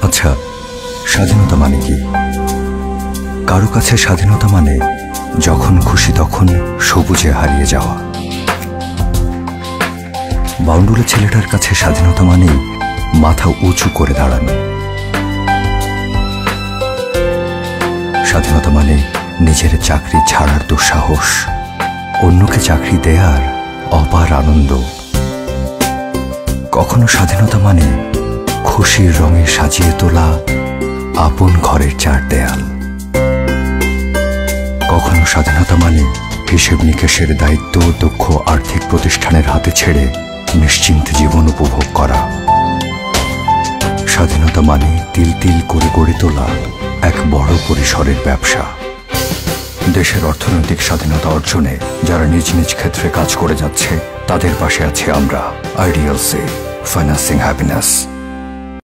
আচ্ছা, স্বাধীনতা মানে কি? কারো কাছে স্বাধীনতা মানে যখন খুশি তখন সবুজে হারিয়ে যাওয়া। বাউন্ডুলে ছেলেটার কাছে স্বাধীনতা মানেই মাথা উঁচু করে দাঁড়ানো। স্বাধীনতা মানে নিজের চাকরি ছাড়ার দুঃসাহস, অন্যকে চাকরি দেয়ার অপার আনন্দ। কখনো স্বাধীনতা মানে খুশির রঙে সাজিয়ে তোলা আপন ঘরের চার দেয়াল। কখনো স্বাধীনতা মানে হিসেব নিকেশের দায়িত্ব দক্ষ আর্থিক প্রতিষ্ঠানের হাতে ছেড়ে নিশ্চিন্ত জীবন উপভোগ করা। স্বাধীনতা মানে তিল তিল করে গড়ে তোলা এক বড় পরিসরের ব্যবসা। দেশের অর্থনৈতিক স্বাধীনতা অর্জনে যারা নিজ নিজ ক্ষেত্রে কাজ করে যাচ্ছে তাদের পাশে আছি আমরা। আইডিয়ালসে, ফাইন্যান্সিং হ্যাপিনেস।